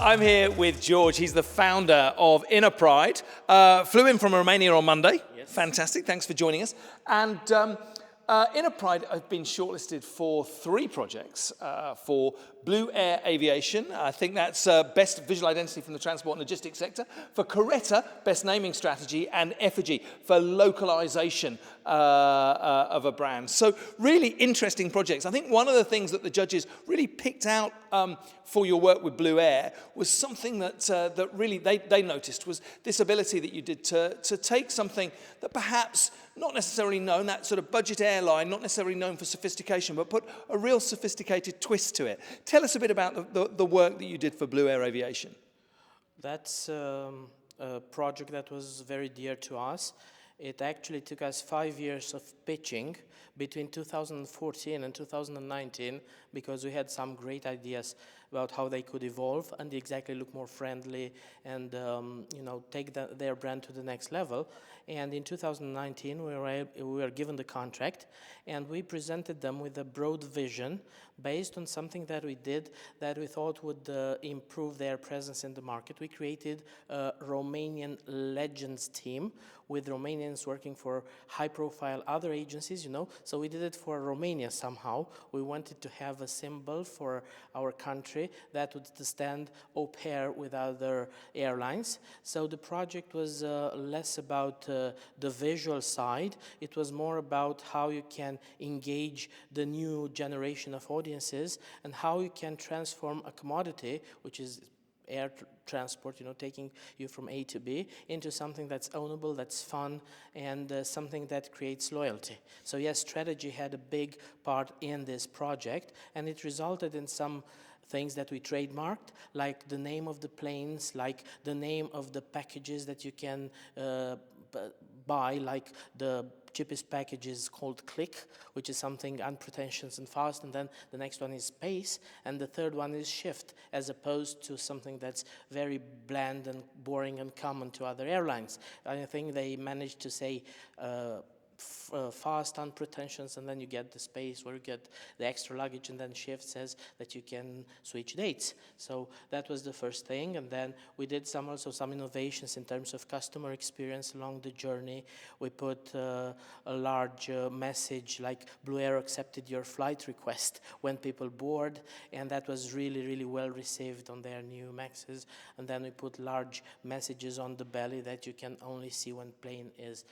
I'm here with George. He's the founder of Innerpride. Flew in from Romania on Monday. Yes. Fantastic. Thanks for joining us. And Innerpride have been shortlisted for 3 projects for Blue Air Aviation. I think that's Best Visual Identity from the Transport and Logistics sector. For Coretta, Best Naming Strategy. And Effigy for localization of a brand. So really interesting projects. I think one of the things that the judges really picked out for your work with Blue Air was something that really they noticed was this ability that you did to take something that perhaps not necessarily known, that sort of budget airline, not necessarily known for sophistication, but put a real sophisticated twist to it. Tell us a bit about the work that you did for Blue Air Aviation. That's a project that was very dear to us. It actually took us 5 years of pitching between 2014 and 2019 because we had some great ideas about how they could evolve and exactly look more friendly and take their brand to the next level. And in 2019, we were given the contract, and we presented them with a broad vision based on something that we did that we thought would improve their presence in the market. We created a Romanian legends team with Romanians working for high-profile other agencies, So we did it for Romania somehow. We wanted to have a symbol for our country that would stand au pair with other airlines. So the project was less about the visual side. It was more about how you can engage the new generation of audiences and how you can transform a commodity, which is air transport, taking you from A to B, into something that's ownable, that's fun, and something that creates loyalty. So yes, strategy had a big part in this project, and it resulted in some things that we trademarked, like the name of the planes, like the name of the packages that you can buy, like the cheapest package is called Click, which is something unpretentious and fast, and then the next one is Space, and the third one is Shift, as opposed to something that's very bland and boring and common to other airlines. I think they managed to say fast, unpretentious, and then you get the Space where you get the extra luggage, and then Shift says that you can switch dates. So that was the first thing, and then we did also some innovations in terms of customer experience along the journey. We put a large message like Blue Air accepted your flight request when people board, and that was really, really well received on their new Maxes. And then we put large messages on the belly that you can only see when plane is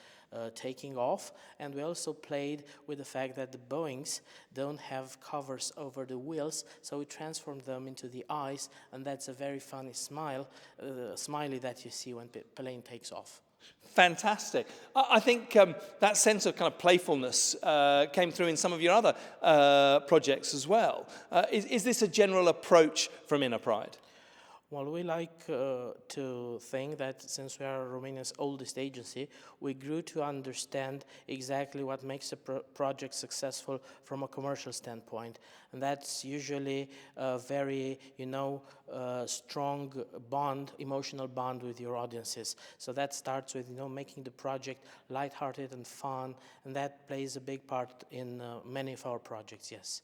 taking off. And we also played with the fact that the Boeings don't have covers over the wheels, so we transformed them into the eyes, and that's a very funny smiley that you see when plane takes off. Fantastic. I think that sense of kind of playfulness came through in some of your other projects as well. Is this a general approach from Innerpride? Well, we like to think that since we are Romania's oldest agency, we grew to understand exactly what makes a project successful from a commercial standpoint. And that's usually a very, strong bond, emotional bond with your audiences. So that starts with, making the project lighthearted and fun, and that plays a big part in many of our projects, yes.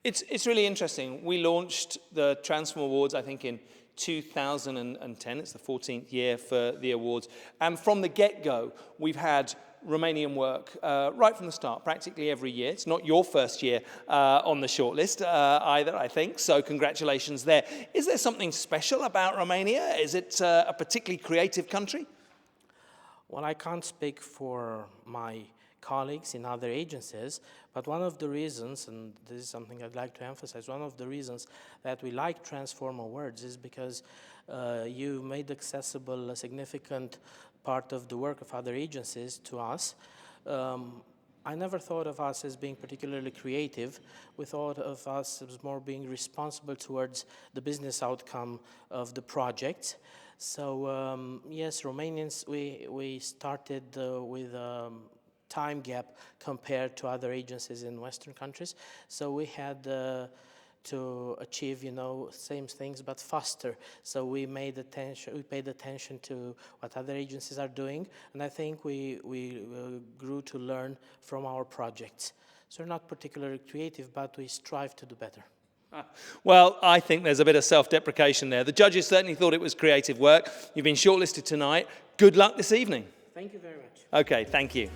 It's really interesting. We launched the Transform Awards, I think, in 2010. It's the 14th year for the awards. And from the get-go, we've had Romanian work right from the start, practically every year. It's not your first year on the shortlist either, I think, so congratulations there. Is there something special about Romania? Is it a particularly creative country? Well, I can't speak for my colleagues in other agencies, but one of the reasons, and this is something I'd like to emphasize, one of the reasons that we like Transform Awards is because you made accessible a significant part of the work of other agencies to us. I never thought of us as being particularly creative. We thought of us as more being responsible towards the business outcome of the project. So yes, Romanians, we started with time gap compared to other agencies in Western countries. So we had to achieve, same things but faster. So we paid attention to what other agencies are doing, and I think we grew to learn from our projects. So we're not particularly creative, but we strive to do better. Well, I think there's a bit of self-deprecation there. The judges certainly thought it was creative work. You've been shortlisted tonight. Good luck this evening. Thank you very much. Okay, thank you.